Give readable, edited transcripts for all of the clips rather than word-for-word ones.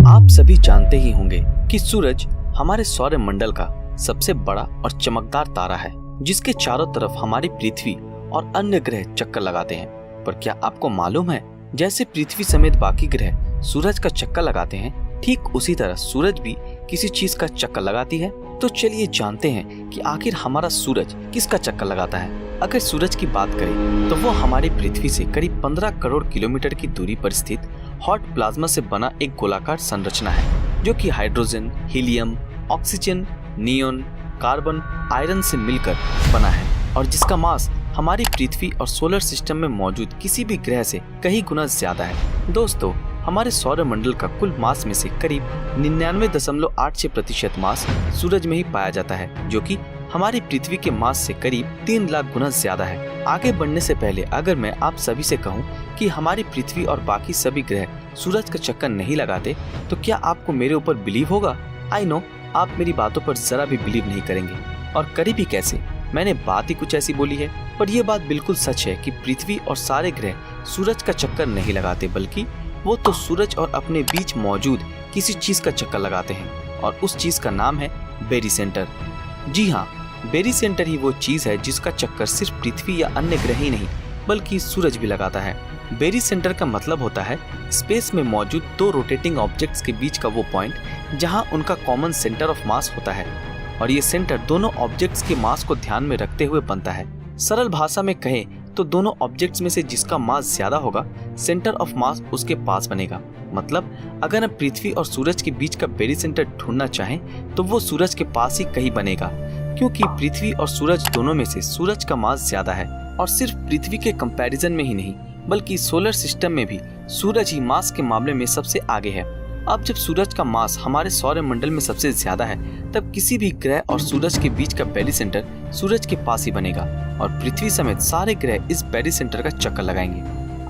आप सभी जानते ही होंगे कि सूरज हमारे सौरमंडल का सबसे बड़ा और चमकदार तारा है, जिसके चारों तरफ हमारी पृथ्वी और अन्य ग्रह चक्कर लगाते हैं। पर क्या आपको मालूम है, जैसे पृथ्वी समेत बाकी ग्रह सूरज का चक्कर लगाते हैं, ठीक उसी तरह सूरज भी किसी चीज का चक्कर लगाती है। तो चलिए जानते हैं कि आखिर हमारा सूरज किसका चक्कर लगाता है। अगर सूरज की बात करें तो वो हमारी पृथ्वी से करीब 15 करोड़ किलोमीटर की दूरी पर स्थित हॉट प्लाज्मा से बना एक गोलाकार संरचना है, जो कि hydrogen, helium, oxygen, neon, carbon, iron से मिलकर बना है और जिसका मास हमारी पृथ्वी और सोलर सिस्टम में मौजूद किसी भी ग्रह से कई गुना ज्यादा है। दोस्तों, हमारे सौरमंडल का कुल मास में से करीब 99.86% मास सूरज में ही पाया जाता है, जो कि हमारी पृथ्वी के मास से करीब 3 लाख गुना ज्यादा है। आगे बढ़ने से पहले अगर मैं आप सभी से कहूं कि हमारी पृथ्वी और बाकी सभी ग्रह सूरज का चक्कर नहीं लगाते, तो क्या आपको मेरे ऊपर बिलीव होगा? आई नो आप मेरी बातों पर जरा भी बिलीव नहीं करेंगे, और करीबी कैसे, मैंने बात ही कुछ ऐसी बोली है। पर यह बात बिल्कुल सच है कि पृथ्वी और सारे ग्रह सूरज का चक्कर नहीं लगाते, बल्कि वो तो सूरज और अपने बीच मौजूद किसी चीज का चक्कर लगाते हैं, और उस चीज का नाम है बेरी सेंटर। जी हाँ, बेरी सेंटर ही वो चीज है जिसका चक्कर सिर्फ पृथ्वी या अन्य ग्रह ही नहीं बल्कि सूरज भी लगाता है। बेरी सेंटर का मतलब होता है स्पेस में मौजूद दो रोटेटिंग ऑब्जेक्ट्स के बीच का वो पॉइंट जहां उनका कॉमन सेंटर ऑफ मास होता है, और ये सेंटर दोनों ऑब्जेक्ट्स के मास को ध्यान में रखते हुए बनता है। सरल भाषा में कहें तो दोनों ऑब्जेक्ट्स में से जिसका मास ज्यादा होगा, सेंटर ऑफ मास उसके पास बनेगा। मतलब अगर हम पृथ्वी और सूरज के बीच का बेरी सेंटर ढूंढना चाहें तो वो सूरज के पास ही कहीं बनेगा, क्योंकि पृथ्वी और सूरज दोनों में से सूरज का मास ज्यादा है। और सिर्फ पृथ्वी के कंपैरिजन में ही नहीं बल्कि सोलर सिस्टम में भी सूरज ही मास के मामले में सबसे आगे है। अब जब सूरज का मास हमारे सौरमंडल में सबसे ज्यादा है, तब किसी भी ग्रह और सूरज के बीच का बेरी सेंटर सूरज के पास ही बनेगा, और पृथ्वी समेत सारे ग्रह इस बेरी सेंटर का चक्कर लगाएंगे।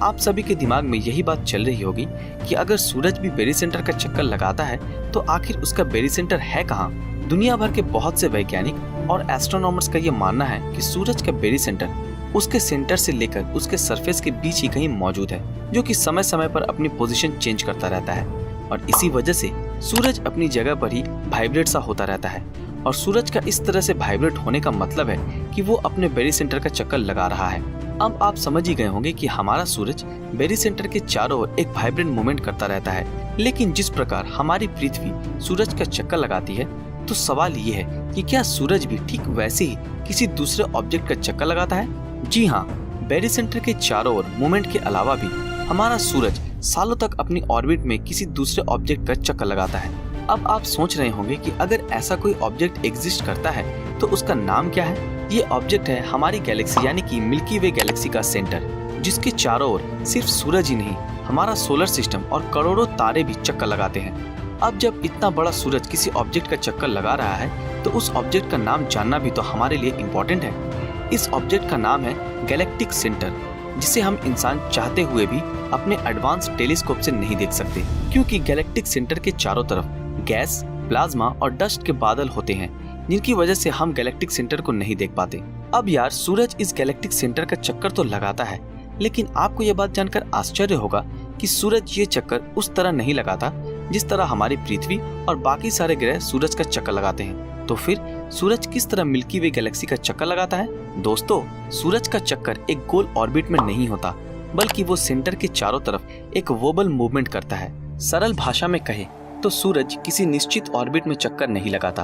आप सभी के दिमाग में यही बात चल रही होगी कि अगर सूरज भी बेरी सेंटर का चक्कर लगाता है तो आखिर उसका बेरी सेंटर है कहाँ? दुनिया भर के बहुत से वैज्ञानिक और एस्ट्रोनॉमर्स का ये मानना है कि सूरज का बेरी सेंटर उसके सेंटर से लेकर उसके सरफेस के बीच ही कहीं मौजूद है, जो कि समय समय पर अपनी पोजीशन चेंज करता रहता है, और इसी वजह से सूरज अपनी जगह पर ही वाइब्रेट सा होता रहता है। और सूरज का इस तरह से वाइब्रेट होने का मतलब है कि वो अपने बेरी सेंटर का चक्कर लगा रहा है। अब आप समझ ही गए होंगे कि हमारा सूरज बेरी सेंटर के चारों ओर एक वाइब्रेंट मूवमेंट करता रहता है। लेकिन जिस प्रकार हमारी पृथ्वी सूरज का चक्कर लगाती है, तो सवाल ये है कि क्या सूरज भी ठीक वैसे ही किसी दूसरे ऑब्जेक्ट का चक्कर लगाता है? जी हाँ, बेरी सेंटर के चारों ओर मूवमेंट के अलावा भी हमारा सूरज सालों तक अपनी ऑर्बिट में किसी दूसरे ऑब्जेक्ट का चक्कर लगाता है। अब आप सोच रहे होंगे कि अगर ऐसा कोई ऑब्जेक्ट एग्जिस्ट करता है तो उसका नाम क्या है? ये ऑब्जेक्ट है हमारी गैलेक्सी यानी कि मिल्की वे गैलेक्सी का सेंटर, जिसके चारों ओर सिर्फ सूरज ही नहीं, हमारा सोलर सिस्टम और करोड़ों तारे भी चक्कर लगाते हैं। अब जब इतना बड़ा सूरज किसी ऑब्जेक्ट का चक्कर लगा रहा है, तो उस ऑब्जेक्ट का नाम जानना भी तो हमारे लिए इम्पोर्टेंट है। इस ऑब्जेक्ट का नाम है गैलेक्टिक सेंटर, जिसे हम इंसान चाहते हुए भी अपने एडवांस टेलीस्कोप से नहीं देख सकते, क्योंकि गैलेक्टिक सेंटर के चारों तरफ गैस, प्लाज्मा और डस्ट के बादल होते हैं, जिनकी वजह से हम गैलेक्टिक सेंटर को नहीं देख पाते। अब यार, सूरज इस गैलेक्टिक सेंटर का चक्कर तो लगाता है, लेकिन आपको यह बात जानकर आश्चर्य होगा कि सूरज ये चक्कर उस तरह नहीं लगाता जिस तरह हमारी पृथ्वी और बाकी सारे ग्रह सूरज का चक्कर लगाते हैं। तो फिर सूरज किस तरह मिल्की वे गैलेक्सी का चक्कर लगाता है? दोस्तों, सूरज का चक्कर एक गोल ऑर्बिट में नहीं होता, बल्कि वो सेंटर के चारों तरफ एक वोबल मूवमेंट करता है। सरल भाषा में कहे तो सूरज किसी निश्चित ऑर्बिट में चक्कर नहीं लगाता,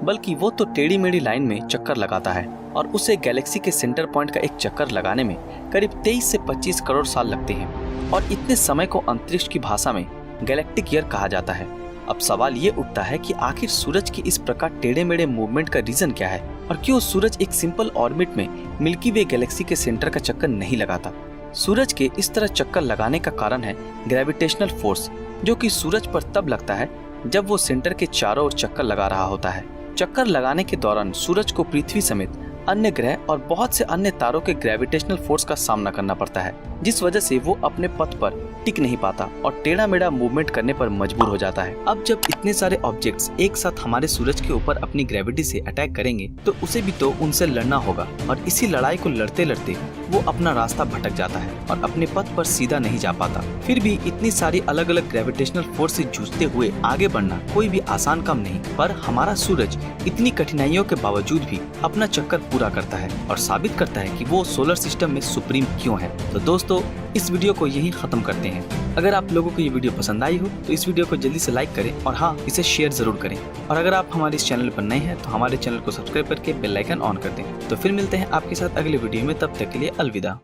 बल्कि वो तो टेढ़ी मेढ़ी लाइन में चक्कर लगाता है, और उसे गैलेक्सी के सेंटर पॉइंट का एक चक्कर लगाने में करीब 23 से 25 करोड़ साल लगते हैं, और इतने समय को अंतरिक्ष की भाषा में गैलेक्टिक ईयर कहा जाता है। अब सवाल ये उठता है कि आखिर सूरज की इस प्रकार टेढ़े मेढ़े मूवमेंट का रीजन क्या है, और क्यों सूरज एक सिंपल ऑर्बिट में मिल्की वे गैलेक्सी के सेंटर का चक्कर नहीं लगाता? सूरज के इस तरह चक्कर लगाने का कारण है ग्रेविटेशनल फोर्स, जो कि सूरज पर तब लगता है जब वो सेंटर के चारों ओर चक्कर लगा रहा होता है। चक्कर लगाने के दौरान सूरज को पृथ्वी समेत अन्य ग्रह और बहुत से अन्य तारों के ग्रेविटेशनल फोर्स का सामना करना पड़ता है, जिस वजह से वो अपने पथ पर टिक नहीं पाता और टेढ़ा मेढ़ा मूवमेंट करने पर मजबूर हो जाता है। अब जब इतने सारे ऑब्जेक्ट्स एक साथ हमारे सूरज के ऊपर अपनी ग्रेविटी से अटैक करेंगे, तो उसे भी तो उनसे लड़ना होगा, और इसी लड़ाई को लड़ते लड़ते वो अपना रास्ता भटक जाता है और अपने पथ पर सीधा नहीं जा पाता। फिर भी इतनी सारी अलग अलग ग्रेविटेशनल फोर्स से जूझते हुए आगे बढ़ना कोई भी आसान काम नहीं, पर हमारा सूरज इतनी कठिनाइयों के बावजूद भी अपना चक्कर पूरा करता है और साबित करता है कि वो सोलर सिस्टम में सुप्रीम क्यों है। तो दोस्तों, इस वीडियो को यहीं खत्म करते हैं। अगर आप लोगों को ये वीडियो पसंद आई हो तो इस वीडियो को जल्दी से लाइक करें और हाँ, इसे शेयर जरूर करें। और अगर आप हमारे इस चैनल पर नए हैं तो हमारे चैनल को सब्सक्राइब करके बेल आइकन ऑन कर दें। तो फिर मिलते हैं आपके साथ अगले वीडियो में, तब तक के लिए अलविदा।